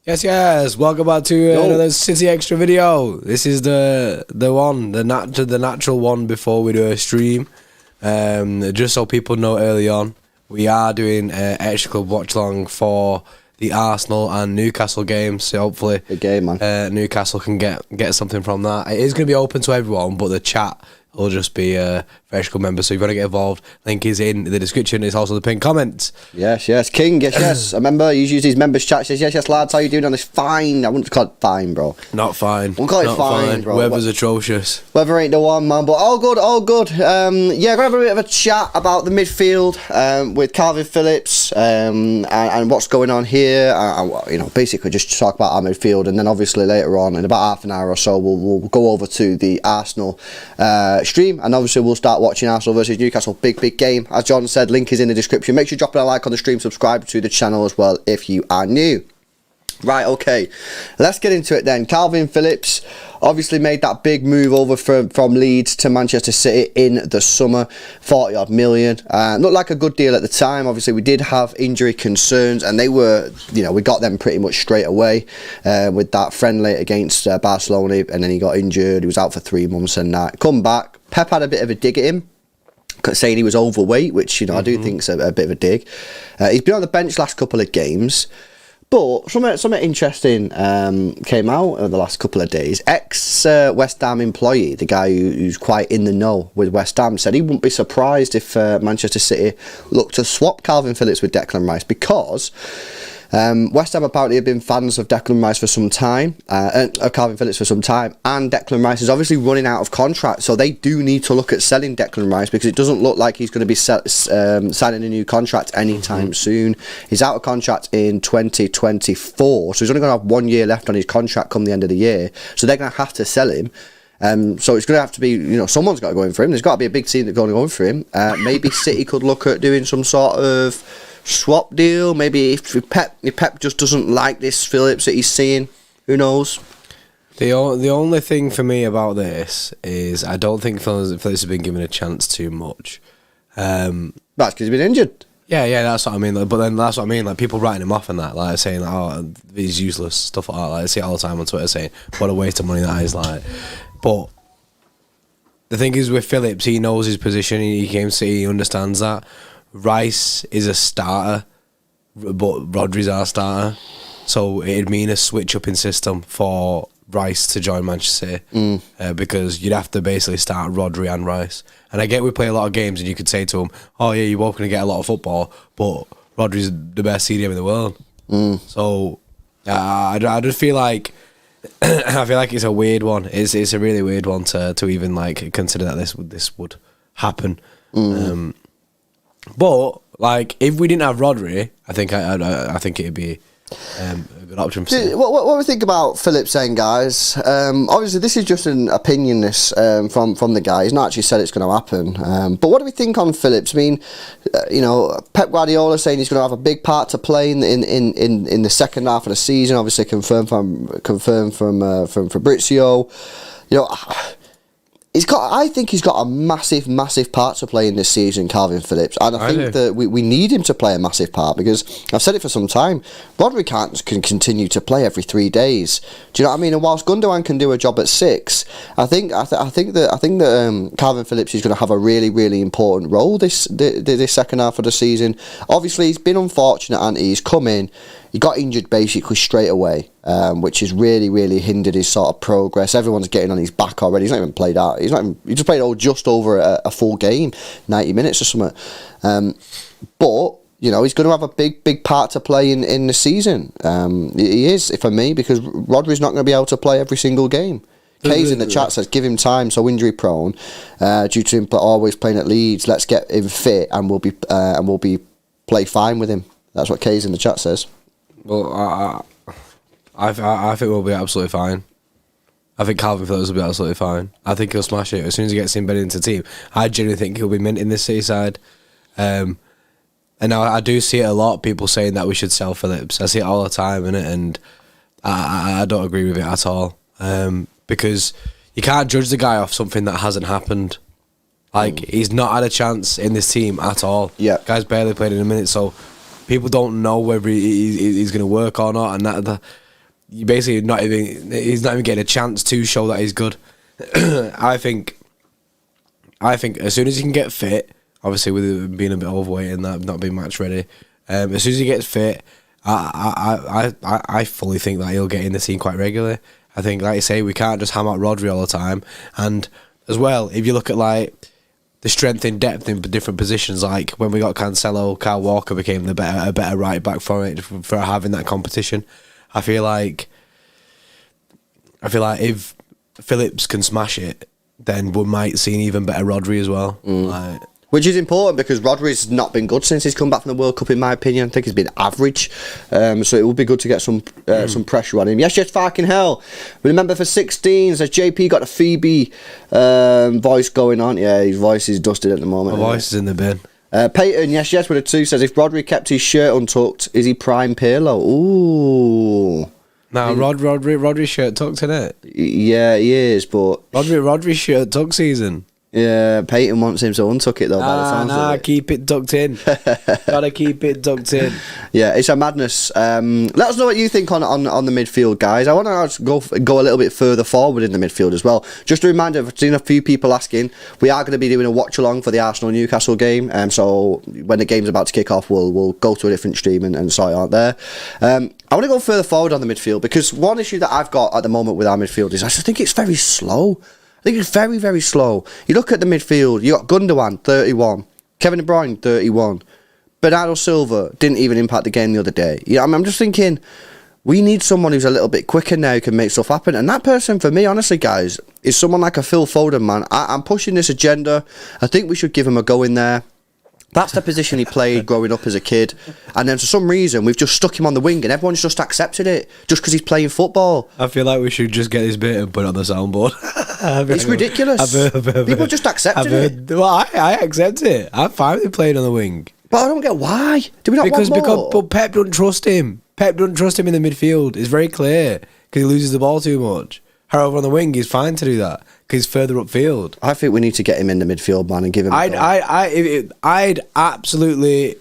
Yes, welcome back to another City Extra video. This is the natural one before we do a stream. Just so people know early on, we are doing Xtra Club watch along for the Arsenal and Newcastle games. So hopefully, big game, man. Newcastle can get something from that. It is going to be open to everyone, but the chat will just be for Xtra Club members. So if you want to get involved, link is in the description. It's also the pinned comments. Yes, King. Yes. I remember you use his members chat. Says yes, lads. How you doing on this? Fine. I wouldn't call it fine, bro. Not fine. We'll call it fine, bro. Weather's atrocious. Weather ain't the one, man. But all good. Gonna have a bit of a chat about the midfield with Kalvin Phillips and what's going on here. Basically just talk about our midfield, and then obviously later on in about half an hour or so, we'll go over to the Arsenal stream, and obviously we'll start watching Arsenal versus Newcastle. Big game, as John said. Link is in the description. Make sure you drop a like on the stream, subscribe to the channel as well if you are new. Right, okay, let's get into it then. Kalvin Phillips obviously made that big move over from Leeds to Manchester City in the summer, 40 odd million. Looked like a good deal at the time. Obviously we did have injury concerns, and they were, we got them pretty much straight away with that friendly against Barcelona, and then he got injured. He was out for 3 months, and come back. Pep had a bit of a dig at him, saying he was overweight, which I do think is a bit of a dig. He's been on the bench last couple of games. But something interesting came out in the last couple of days. West Ham employee, the guy who's quite in the know with West Ham, said he wouldn't be surprised if Manchester City looked to swap Kalvin Phillips with Declan Rice, because West Ham apparently have been fans of Declan Rice for some time, Kalvin Phillips for some time, and Declan Rice is obviously running out of contract, so they do need to look at selling Declan Rice, because it doesn't look like he's going to be signing a new contract anytime soon. He's out of contract in 2024, so he's only going to have 1 year left on his contract come the end of the year, so they're going to have to sell him. So it's going to have to be, someone's got to go in for him. There's got to be a big team that's going to go in for him. Maybe City could look at doing some sort of swap deal. Maybe if Pep just doesn't like this Phillips that he's seeing, who knows? The only thing for me about this is I don't think Phillips has been given a chance too much. That's because he's been injured. Yeah, that's what I mean. But then that's what I mean. Like, people writing him off and that, like saying, "Oh, he's useless," stuff like that. Like, I see it all the time on Twitter saying, "What a waste of money that is." Like, but the thing is with Phillips, he knows his position. He came to City, he understands that. Rice is a starter, but Rodri's our starter, so it'd mean a switch up in system for Rice to join Manchester City, because you'd have to basically start Rodri and Rice. And I get we play a lot of games, and you could say to him, "Oh yeah, you're both going to get a lot of football, but Rodri's the best CDM in the world." So I just feel like I feel like it's a weird one. It's a really weird one to even like consider that this would happen. But like, if we didn't have Rodri, I think it'd be a good option for City. What do we think about Phillips saying, guys? Obviously, this is just an opinion. From the guy. He's not actually said it's going to happen. But what do we think on Phillips? I mean, Pep Guardiola saying he's going to have a big part to play in the second half of the season. Obviously, confirmed from Fabrizio. I think he's got a massive part to play in this season, Kalvin Phillips, and I think that we need him to play a massive part, because I've said it for some time. Rodri can continue to play every 3 days. Do you know what I mean? And whilst Gundogan can do a job at 6, I think that Kalvin Phillips is going to have a really important role this second half of the season. Obviously, he's been unfortunate, and he's come in. He got injured basically straight away, which has really hindered his sort of progress. Everyone's getting on his back already. He's not even played out. He just played just over a full game, 90 minutes or something. But he's going to have a big part to play in the season. He is, for me, because Rodri's not going to be able to play every single game. Kay's in the chat says, give him time, so injury prone, due to him always playing at Leeds. Let's get him fit, and we'll be play fine with him. That's what Kay's in the chat says. Well, I think we'll be absolutely fine. I think Kalvin Phillips will be absolutely fine. I think he'll smash it as soon as he gets embedded into the team. I genuinely think he'll be mint in this City side. And now I do see it a lot, people saying that we should sell Phillips. I see it all the time, innit? And I don't agree with it at all. Because you can't judge the guy off something that hasn't happened. Like, he's not had a chance in this team at all. Yeah. Guy's barely played in a minute, so people don't know whether he's going to work or not, and you basically he's not even getting a chance to show that he's good. I think as soon as he can get fit, obviously with him being a bit overweight and that not being match ready, as soon as he gets fit, I fully think that he'll get in the team quite regularly. I think, like you say, we can't just ham out Rodri all the time, and as well, if you look at like the strength in depth in different positions, like when we got Cancelo, Kyle Walker became a better right back for having that competition. I feel like if Phillips can smash it, then we might see an even better Rodri as well. Like, which is important because Rodri's not been good since he's come back from the World Cup, in my opinion. I think he's been average. So it would be good to get some pressure on him. Yes, fucking hell. Remember for 16, so JP got a Phoebe voice going on. Yeah, his voice is dusted at the moment. My voice is in the bin. Peyton, yes, with a 2, says, if Rodri kept his shirt untucked, is he prime Pirlo? Ooh. No, Rodri's shirt tucked in it. Yeah, he is, but Rodri's shirt tucked season. Yeah, Peyton wants him to untuck it though. Keep it tucked in. Gotta keep it tucked in. Yeah, it's a madness. Let us know what you think on the midfield, guys. I want to go a little bit further forward in the midfield as well. Just a reminder, I've seen a few people asking. We are going to be doing a watch along for the Arsenal Newcastle game. So when the game's about to kick off, we'll go to a different stream and sort it out there. I want to go further forward on the midfield because one issue that I've got at the moment with our midfield is I just think it's very slow. I think it's very, very slow. You look at the midfield, you got Gundogan, 31. Kevin De Bruyne, 31. Bernardo Silva didn't even impact the game the other day. I'm just thinking, we need someone who's a little bit quicker now, who can make stuff happen. And that person, for me, honestly, guys, is someone like a Phil Foden, man. I'm pushing this agenda. I think we should give him a go in there. That's the position he played growing up as a kid. And then for some reason, we've just stuck him on the wing and everyone's just accepted it just because he's playing football. I feel like we should just get this bit and put it on the soundboard. It's ridiculous. People just accepted it. Well, I accept it. I'm fine with him playing on the wing. But I don't get why. Do we not want more? But Pep doesn't trust him. Pep doesn't trust him in the midfield. It's very clear because he loses the ball too much. However, on the wing, he's fine to do that because he's further upfield. I think we need to get him in the midfield, man, and give him. I'd absolutely.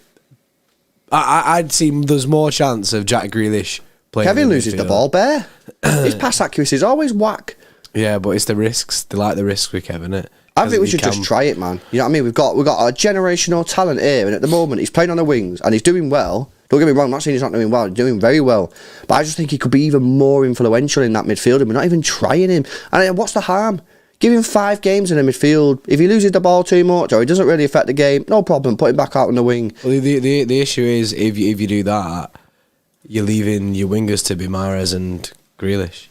I'd see there's more chance of Jack Grealish playing. Kevin loses the ball bare. His pass accuracy is always whack. Yeah, but it's the risks. They like the risks with Kevin, innit? I think we should just try it, man. You know what I mean? We've got a generational talent here, and at the moment he's playing on the wings and he's doing well. Don't get me wrong, I'm not saying he's not doing well, he's doing very well. But I just think he could be even more influential in that midfield, and we're not even trying him. And what's the harm? Give him 5 games in the midfield. If he loses the ball too much or it doesn't really affect the game, no problem, put him back out on the wing. Well, the issue is, if you do that, you're leaving your wingers to be Mahrez and Grealish.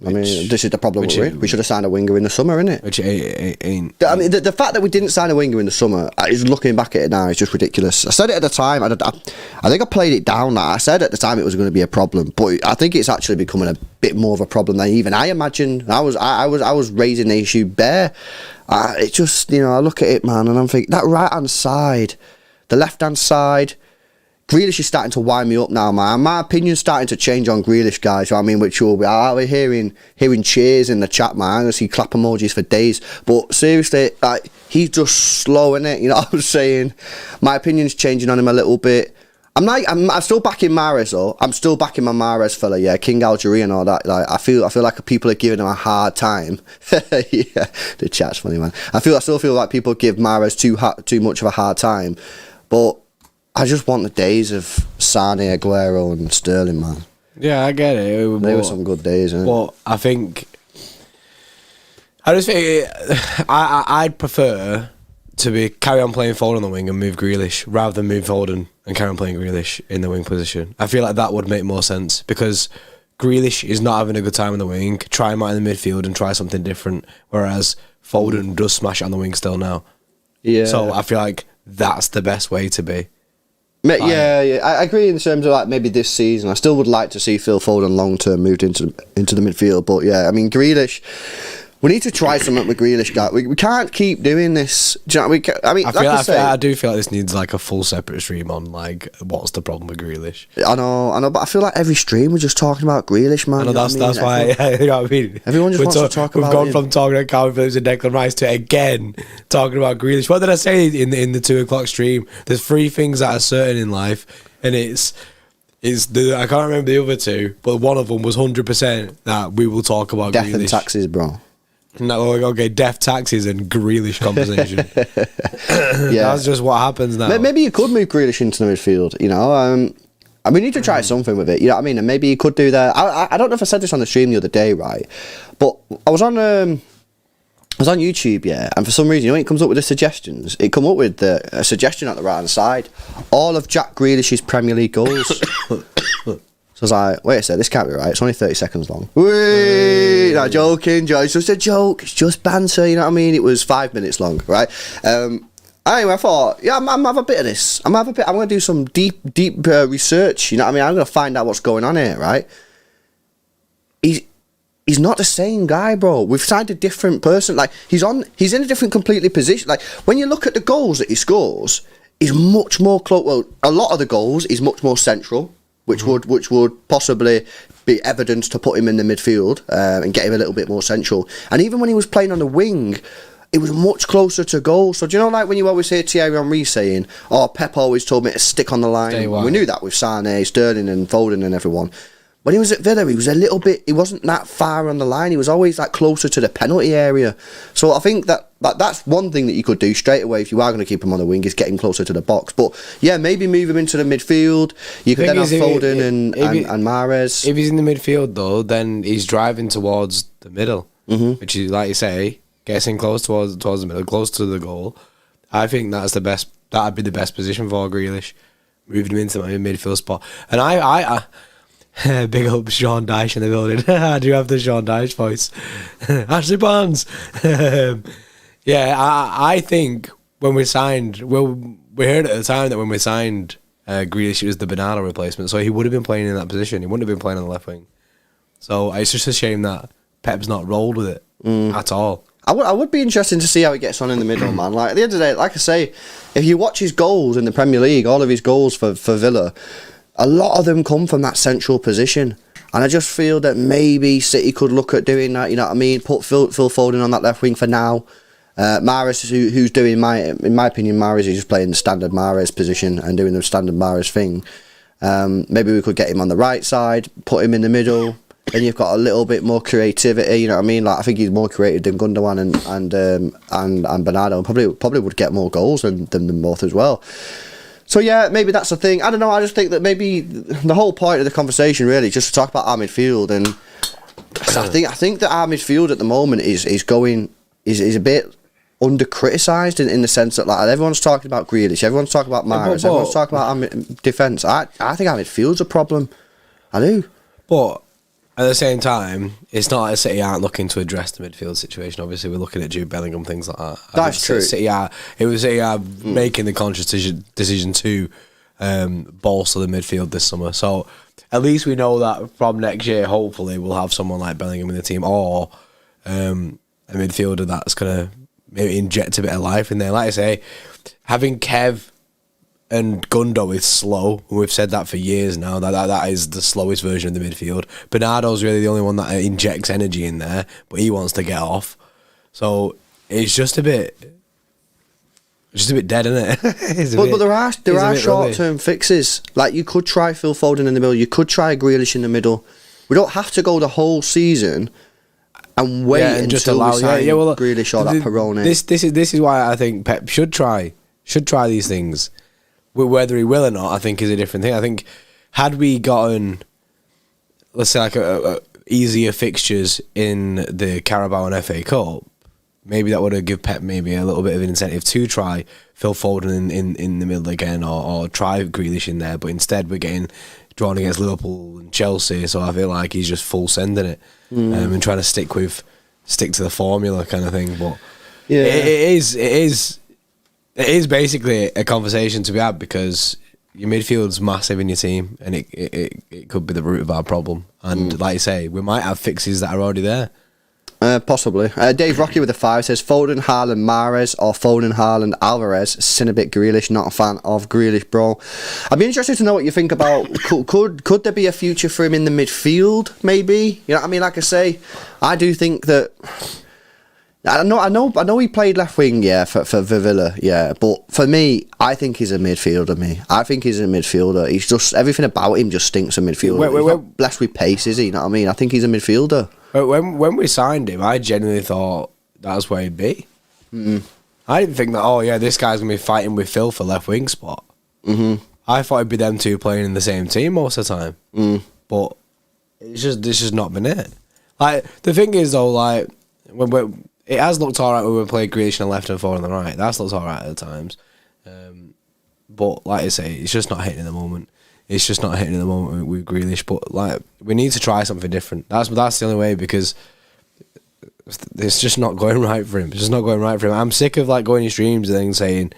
I mean, this is the problem we're in. We should have signed a winger in the summer, innit? Which ain't. I mean, the fact that we didn't sign a winger in the summer, is looking back at it now, is just ridiculous. I said it at the time. I think I played it down. I said at the time it was going to be a problem, but I think it's actually becoming a bit more of a problem than even I imagined. I was raising the issue bare. It just, I look at it, man, and I'm thinking that right hand side, the left hand side. Grealish is starting to wind me up now, man. My opinion's starting to change on Grealish, guys. You know what I mean? Which we're hearing cheers in the chat, man. I see clap emojis for days. But seriously, he's just slow, innit? You know what I'm saying? My opinion's changing on him a little bit. I'm still backing Mahrez though. I'm still backing my Mahrez fella, yeah. King Algeria and all that. Like I feel like people are giving him a hard time. Yeah, the chat's funny, man. I still feel like people give Mahrez too much of a hard time, but I just want the days of Sane, Aguero and Sterling, man. Yeah, I get it. They were some good days, innit? But I just think I'd prefer to carry on playing Foden on the wing and move Grealish rather than move Foden and carry on playing Grealish in the wing position. I feel like that would make more sense because Grealish is not having a good time on the wing. Try him out in the midfield and try something different. Whereas Foden does smash it on the wing still now. Yeah. So I feel like that's the best way to be. Yeah, I agree in terms of like maybe this season. I still would like to see Phil Foden long term moved into the midfield, but yeah, I mean Grealish. We need to try something with Grealish, guy. We can't keep doing this. Do you know, I do feel like this needs like a full separate stream on like what's the problem with Grealish. I know, but I feel like every stream we're just talking about Grealish, man. I know that's why. You know what I mean? Everyone just wants to talk about. We've gone from talking about Kalvin Phillips and Declan Rice to again talking about Grealish. What did I say in the 2 o'clock stream? There's 3 things that are certain in life, and it's I can't remember the other 2, but one of them was 100% that we will talk about death Grealish. and taxes, bro. No, okay, death, taxes, and Grealish conversation. Yeah, that's just what happens now. Maybe you could move Grealish into the midfield. You know, and we need to try something with it. You know what I mean? And maybe you could do that. I don't know if I said this on the stream the other day, right? But I was on YouTube, yeah, and for some reason, you know, when it comes up with the suggestions, it come up with a suggestion at the right hand side, all of Jack Grealish's Premier League goals. So I was like, wait a sec, this can't be right. It's only 30 seconds long. Whee! Not joking, Joe. It's just a joke. It's just banter, you know what I mean? It was 5 minutes long, right? Anyway, I thought, yeah, I'm have a bit of this. I'm going to do some deep research, you know what I mean? I'm going to find out what's going on here, right? He's not the same guy, bro. We've signed a different person. Like, he's in a different completely position. Like, when you look at the goals that he scores, he's much more close. Well, a lot of the goals, he's much more central. Which would possibly be evidence to put him in the midfield and get him a little bit more central. And even when he was playing on the wing, it was much closer to goal. So do you know, like when you always hear Thierry Henry saying, "Oh, Pep always told me to stick on the line." We knew that with Sané, Sterling, and Foden and everyone. When he was at Villa, he was a little bit. He wasn't that far on the line. He was always like closer to the penalty area. So I think that's one thing that you could do straight away if you are going to keep him on the wing, is get him closer to the box. But yeah, maybe move him into the midfield. You could then have Foden and Mahrez. If he's in the midfield though, then he's driving towards the middle, which is, like you say, gets in close towards the middle, close to the goal. I think that's the best. That'd be the best position for Grealish, moving him into my midfield spot. And I big up Sean Dyche in the building. I do have the Sean Dyche voice. Ashley Barnes. Yeah, I think when we signed, we heard at the time that when we signed Grealish, it was the Bernardo replacement, so he would have been playing in that position. He wouldn't have been playing on the left wing. So it's just a shame that Pep's not rolled with it at all. I would be interested to see how he gets on in the middle, man. Like, at the end of the day, like I say, if you watch his goals in the Premier League, all of his goals for Villa, a lot of them come from that central position. And I just feel that maybe City could look at doing that, you know what I mean? Put Phil Foden on that left wing for now. Mahrez, who's doing, in my opinion, Mahrez is just playing the standard Mahrez position and doing the standard Mahrez thing. Maybe we could get him on the right side, put him in the middle. Then you've got a little bit more creativity, you know what I mean? Like, I think he's more creative than Gundogan and Bernardo, and probably would get more goals than them both as well. So yeah, maybe that's the thing. I don't know. I just think that maybe the whole point of the conversation really is just to talk about our midfield, and I think that our midfield at the moment is a bit under criticised in the sense that, like, everyone's talking about Grealish, everyone's talking about Mahrez, everyone's talking about our defence. I think our midfield's a problem. I do. But at the same time, it's not that City aren't looking to address the midfield situation. Obviously, we're looking at Jude Bellingham, things like that. That's true. City making the conscious decision to bolster the midfield this summer. So at least we know that from next year, hopefully, we'll have someone like Bellingham in the team, or a midfielder that's going to maybe inject a bit of life in there. Like I say, having Kev and Gundo is slow, and we've said that for years now. That is the slowest version of the midfield. Bernardo's really the only one that injects energy in there, but he wants to get off. So it's just a bit dead, isn't it? But there are short-term fixes. Like, you could try Phil Foden in the middle. You could try Grealish in the middle. We don't have to go the whole season and wait until just we sign Grealish or that Perone. This is why I think Pep should try these things. Whether he will or not, I think, is a different thing. I think, had we gotten, let's say, like a easier fixtures in the Carabao and FA Cup, maybe that would have given Pep maybe a little bit of an incentive to try Phil Foden in the middle again, or try Grealish in there. But instead, we're getting drawn against Liverpool and Chelsea, so I feel like he's just full sending it and trying to stick to the formula kind of thing. But yeah, it is basically a conversation to be had, because your midfield's massive in your team, and it could be the root of our problem. And like you say, we might have fixes that are already there. Possibly. Dave Rocky with a 5 says Foden, Haaland, Mahrez, or Foden, Haaland, Alvarez. Sin a bit Grealish. Not a fan of Grealish, bro. I'd be interested to know what you think about. Could there be a future for him in the midfield? Maybe. You know what I mean? Like I say, I do think that. I know. He played left wing, yeah, for Villa, yeah. But for me, I think he's a midfielder. I think he's a midfielder. He's just everything about him just stinks of midfielder. He's not blessed with pace, is he? You know what I mean? I think he's a midfielder. When we signed him, I genuinely thought that's where he'd be. I didn't think that. Oh yeah, this guy's gonna be fighting with Phil for left wing spot. I thought it'd be them two playing in the same team most of the time. But it's just not been it. Like the thing is though, like it has looked alright when we played Grealish on the left and Foden on the right. That's looked alright at times. But like I say, it's just not hitting at the moment. It's just not hitting at the moment with Grealish. But like we need to try something different. That's the only way, because it's just not going right for him. It's just not going right for him. I'm sick of like going in streams and then saying,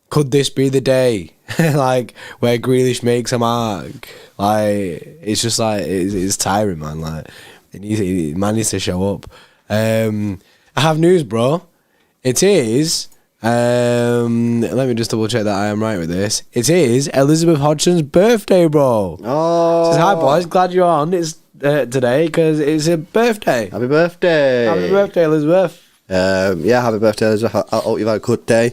could this be the day like where Grealish makes a mark? Like it's just like it's tiring, man. Like man needs to show up. I have news, bro. It is. Let me just double check that I am right with this. It is Elizabeth Hodgson's birthday, bro. Oh, says, hi boys, glad you're on. It's today because it's a birthday. Happy birthday! Happy birthday, Elizabeth. Yeah, happy birthday, Elizabeth. I hope you've had a good day.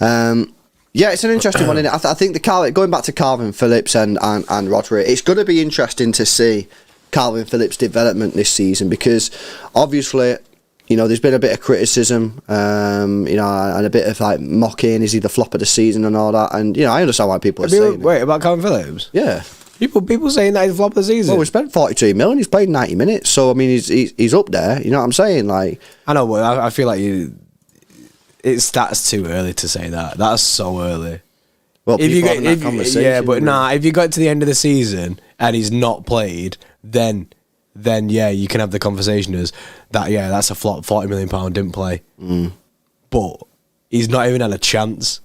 Yeah, it's an interesting one, isn't it? I think going back to Kalvin Phillips and Rodri, it's going to be interesting to see Kalvin Phillips' development this season, because obviously, you know, there's been a bit of criticism, you know, and a bit of like mocking. Is he the flop of the season and all that? And you know, I understand why people are saying. Wait, about Kalvin Phillips? Yeah, people saying that he's the flop of the season. Well, we spent 42 million. He's played 90 minutes, so I mean, he's up there. You know what I'm saying? Like, I know, but I feel like that's too early to say that. That's so early. Well, if you get that conversation, yeah, but if you got to the end of the season and he's not played, then yeah, you can have the conversation as that. Yeah, that's a flop. £40 million didn't play, but he's not even had a chance.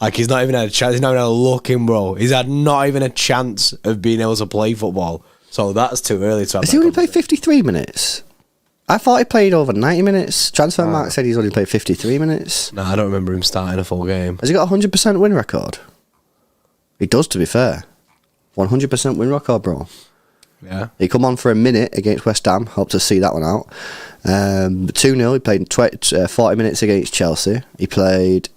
Like he's not even had a chance. He's not even had a look in, bro. He's had not even a chance of being able to play football. So that's too early to have. Has he only played 53 minutes? I thought he played over 90 minutes. Transfermarkt said he's only played 53 minutes. No, I don't remember him starting a full game. Has he got a 100% win record? He does, to be fair. 100% win record, bro. Yeah. He come on for a minute against West Ham. Hope to see that one out. 2-0. He played 40 minutes against Chelsea. He played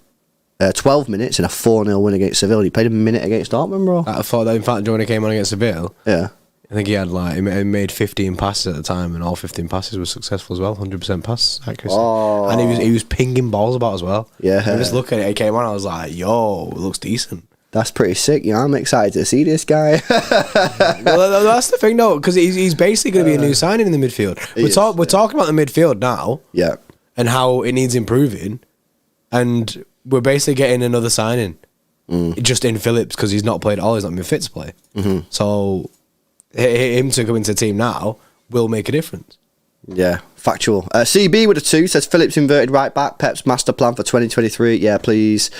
12 minutes in a 4-0 win against Seville. He played a minute against Dortmund, bro. I thought that, in fact, when he came on against Seville, yeah, I think he had he made 15 passes at the time, and all 15 passes were successful as well. 100% pass accuracy, and he was pinging balls about as well. Yeah, I was looking at it. He came on, I was like, "Yo, it looks decent." That's pretty sick. You know, I'm excited to see this guy. Well, that's the thing, though, because he's basically going to be a new signing in the midfield. We're talking about the midfield now, yeah, and how it needs improving, and we're basically getting another signing, just in Phillips, because he's not played at all. He's not been fit to play, so him to come into the team now will make a difference. Yeah, factual. CB with a 2 says Phillips inverted right back. Pep's master plan for 2023. Yeah, please.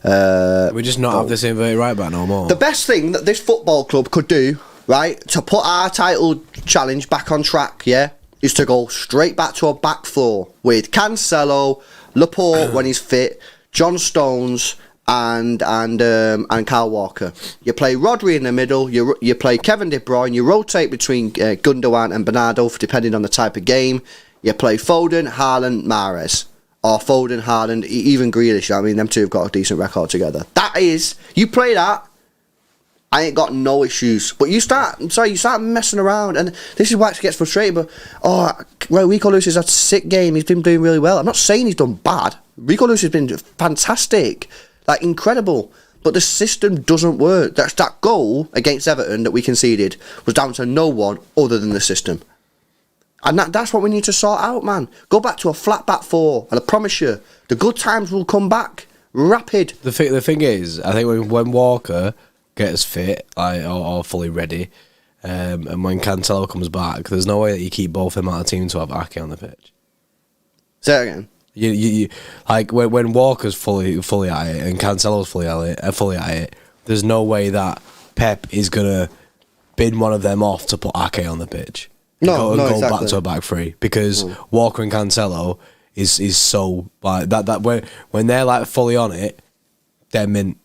We just not have this inverted right back no more. The best thing that this football club could do, right, to put our title challenge back on track, yeah, is to go straight back to a back four with Cancelo, Laporte when he's fit, John Stones, and Kyle Walker. You play Rodri in the middle. You play Kevin De Bruyne. You rotate between Gundogan and Bernardo, depending on the type of game. You play Foden, Haaland, Mahrez, or Foden, Haaland, even Grealish. I mean, them two have got a decent record together. That is, you play that, I ain't got no issues. But you start messing around, and this is why it gets frustrating. But Rico Lewis has had a sick game. He's been doing really well. I'm not saying he's done bad. Rico Lewis has been fantastic. Like, incredible. But the system doesn't work. That goal against Everton that we conceded was down to no one other than the system. And that's what we need to sort out, man. Go back to a flat back four, and I promise you, the good times will come back. Rapid. The thing is, I think when Walker gets fit or fully ready, and when Cancelo comes back, there's no way that you keep both of them out of the team to have Ake on the pitch. Say that again. You like when Walker's fully at it and Cancelo's fully at it, there's no way that Pep is gonna bin one of them off to put Ake on the pitch. go exactly. back to a back three, because Walker and Cancelo is so like that when they're like fully on it, they're mint.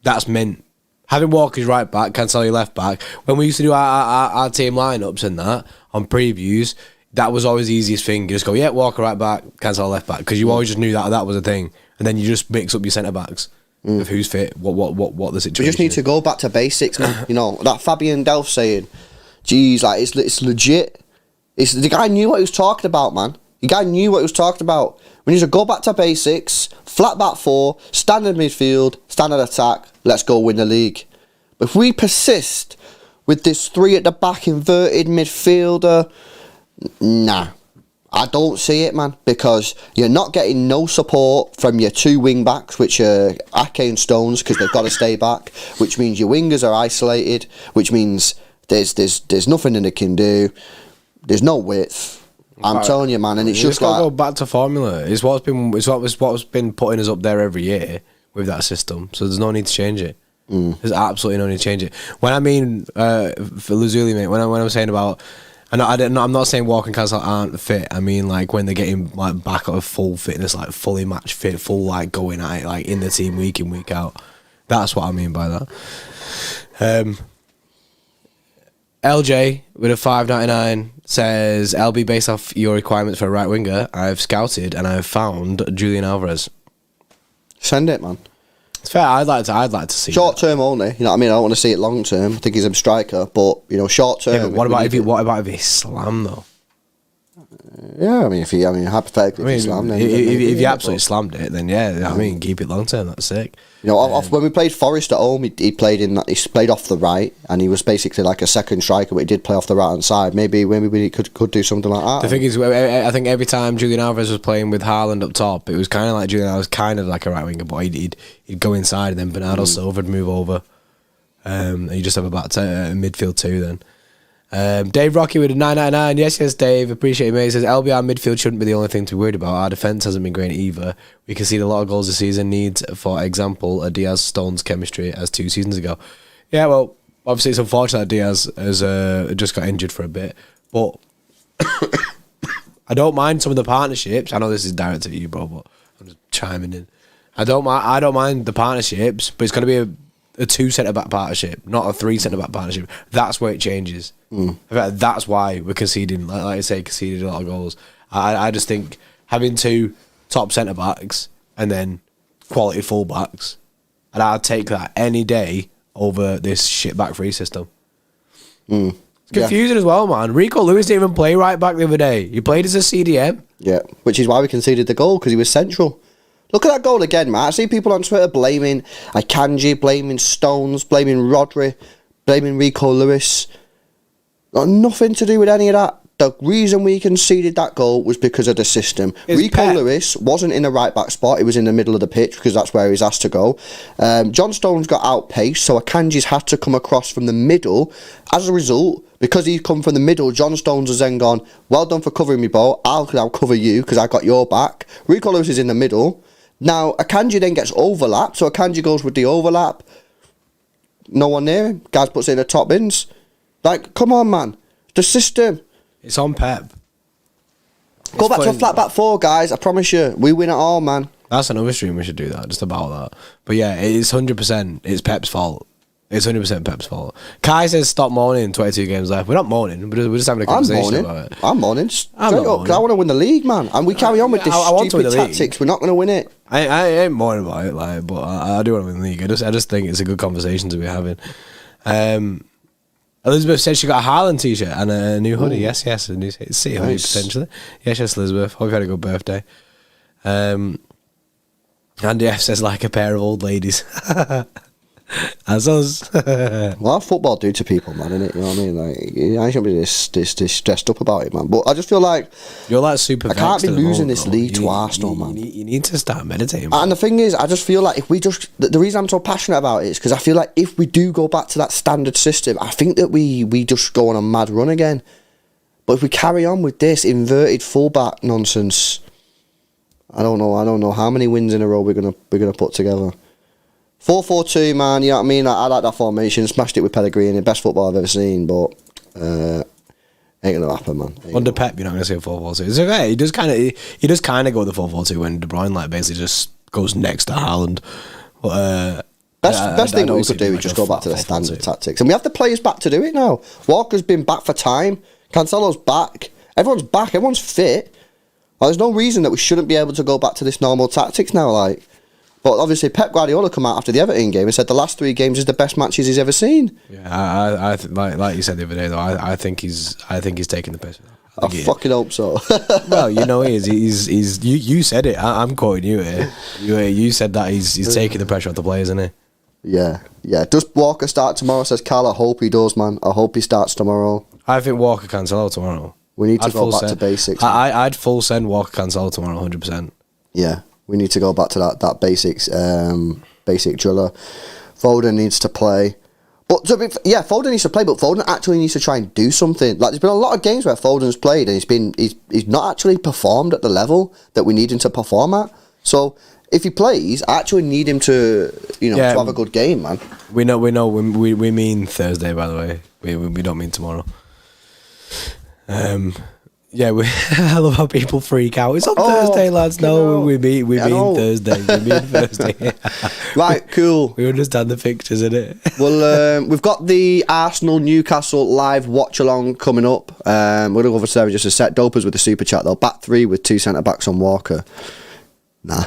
That's mint. Having Walker's right back, Cancelo left back. When we used to do our team lineups and that on previews, that was always the easiest thing. You just go, yeah, Walker right back, Cancelo left back, because you always just knew that was a thing, and then you just mix up your centre backs of who's fit, what the situation. We just need to go back to basics, man. You know that Fabian Delph saying, "Geez, like it's legit." The guy knew what he was talking about, man. The guy knew what he was talking about. We need to go back to basics, flat back four, standard midfield, standard attack. Let's go win the league. But if we persist with this three at the back inverted midfielder, nah, I don't see it, man. Because you're not getting no support from your two wing backs, which are Ake and Stones, because they've got to stay back. Which means your wingers are isolated. Which means there's nothing that they can do. There's no width. I'm telling you, man, and it's just gotta like go back to formula. It's what's been putting us up there every year with that system. So there's no need to change it. There's absolutely no need to change it. When I mean for Lazuli, mate, when I'm saying about, I'm not saying Walker and Cancelo aren't fit. I mean like when they're getting like back at a full fitness, like fully match fit, full like going at it, like in the team week in week out. That's what I mean by that. LJ with a $5.99 says, LB, based off your requirements for a right winger, I've scouted and I've found Julian Alvarez. Send it, man. It's fair. I'd like to see short term only. You know what I mean? I don't want to see it long term. I think he's a striker, but you know, short term. Yeah, but what about if he slammed though? Yeah, I mean, hypothetically, if he slammed it, if he absolutely slammed it, then yeah, I mean, keep it long term. That's sick. You know, when we played Forest at home, he played off the right, and he was basically like a second striker, but he did play off the right hand side. Maybe we could do something like that. The thing is, I think every time Julian Alvarez was playing with Haaland up top, it was kind of like Julian Alvarez, kind of like a right winger, but he'd go inside, and then Bernardo Silva would move over, and you just have a midfield two then. Dave Rocky with a $9.99. Yes, Dave. Appreciate it, mate. He says, LBR midfield shouldn't be the only thing to be worried about. Our defence hasn't been great either. We concede a lot of goals this season. Needs, for example, a Diaz-Stones chemistry as 2 seasons ago. Yeah, well, obviously it's unfortunate that Diaz has just got injured for a bit. But I don't mind some of the partnerships. I know this is directed at you, bro, but I'm just chiming in. I don't mind the partnerships, but it's going to be a 2 centre-back partnership, not a 3 centre-back partnership. That's where it changes. In fact, that's why we're conceding, like I say, conceded a lot of goals. I just think having 2 top centre-backs and then quality full-backs, and I'd take that any day over this shit back three system. It's confusing as well, man. Rico Lewis didn't even play right back the other day. He played as a CDM. Yeah, which is why we conceded the goal, because he was central. Look at that goal again, man. I see people on Twitter blaming Akanji, blaming Stones, blaming Rodri, blaming Rico Lewis. Got nothing to do with any of that. The reason we conceded that goal was because of the system. Rico Lewis wasn't in the right back spot. He was in the middle of the pitch because that's where he's asked to go. John Stones got outpaced, so Akanji's had to come across from the middle. As a result, because he's come from the middle, John Stones has then gone, well done for covering me, ball. I'll cover you because I got your back. Rico Lewis is in the middle. Now, Akanji then gets overlapped, so Akanji goes with the overlap. No one near him. Guys puts it in the top bins. Like, come on, man. The system. It's on Pep. Go back to a flat back four, guys. I promise you. We win it all, man. That's another stream we should do that, just about that. But yeah, it is 100%. It's Pep's fault. It's 100% Pep's fault. Kai says stop moaning, 22 games left. We're not moaning, we're just having a conversation about it. I'm moaning. Straight up, because I want to win the league, man. And we carry on with this stupid tactics. We're not going to win it. I ain't moaning about it, but I do want to win the league. I just think it's a good conversation to be having. Elizabeth said she got a Haaland t-shirt and a new hoodie. Ooh. Yes, a new City hoodie potentially. Yes, Elizabeth. Hope you had a good birthday. Andy F says like a pair of old ladies. As us. Well, football do to people, man, innit? You know what I mean? Like, I shouldn't be this stressed up about it, man. But I just feel like you're like super. I can't be losing this league to Arsenal, man. You need to start meditating. Man. And the thing is, I just feel like if we just the reason I'm so passionate about it is because I feel like if we do go back to that standard system, I think that we just go on a mad run again. But if we carry on with this inverted fullback nonsense, I don't know how many wins in a row we're gonna put together. 4-4-2, man, you know what I mean? I like that formation. Smashed it with Pellegrini. Best football I've ever seen, but Ain't gonna happen, man. Under Pep, you're not gonna see a 4-4-2. It's okay. He does kind of go with the 4-4-2 when De Bruyne like basically just goes next to Haaland. But best thing we could do is just go back to the standard tactics, and we have the players back to do it now. Walker's been back for time. Cancelo's back. Everyone's back. Everyone's fit. Well, there's no reason that we shouldn't be able to go back to this normal tactics now. Like, but obviously Pep Guardiola come out after the Everton game and said the last 3 games is the best matches he's ever seen. Yeah, I like you said the other day though. I think he's taking the piss. I fucking hope so. Well, you know he is. He's you said it. I'm quoting you here. You said that he's taking the pressure off the players, isn't he? Yeah. Does Walker start tomorrow? Says Carl. I hope he does, man. I hope he starts tomorrow. I think Walker Cancelo tomorrow. We need to go back to basics. I'd full send Walker Cancelo tomorrow, 100%. Yeah, we need to go back to that basics, basic driller. Foden needs to play. But Foden needs to play, but Foden actually needs to try and do something. Like, there's been a lot of games where Foden's played and he's not actually performed at the level that we need him to perform at. So if he plays, I actually need him to to have a good game, man. We know. We mean Thursday, by the way. We don't mean tomorrow. I love how people freak out. It's on Thursday, lads. No, we mean Thursday. We mean Thursday. Right, cool. We understand the fixtures, innit? Well, we've got the Arsenal Newcastle live watch along coming up. We're gonna go over to just a set. Dopers with the super chat though. Back 3 with 2 centre backs on Walker. Nah.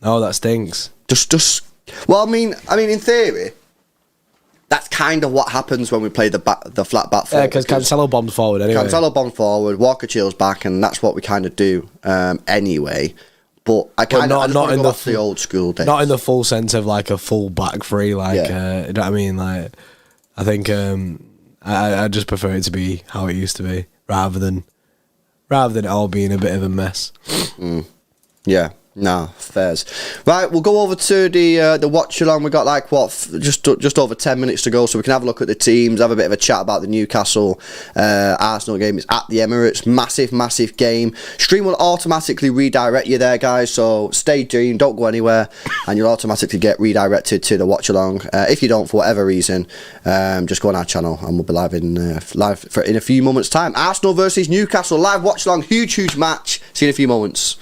No, that stinks. Just. Well, I mean, in theory, that's kind of what happens when we play the flat back four. Yeah, because Cancelo bombed forward anyway. Cancelo bombed forward, Walker chills back, and that's what we kind of do anyway. But I kind of not in the old school days. Not in the full sense of like a full back three, like you know what I mean. Like, I think I just prefer it to be how it used to be, rather than it all being a bit of a mess. Yeah. Nah, fairs. Right, we'll go over to the watch along. We got like just over 10 minutes to go, so we can have a look at the teams, have a bit of a chat about the Newcastle Arsenal game. It's at the Emirates, massive game. Stream will automatically redirect you there, guys. So stay tuned, don't go anywhere, and you'll automatically get redirected to the watch along. If you don't, for whatever reason, just go on our channel, and we'll be live in a few moments' time. Arsenal versus Newcastle live watch along, huge match. See you in a few moments.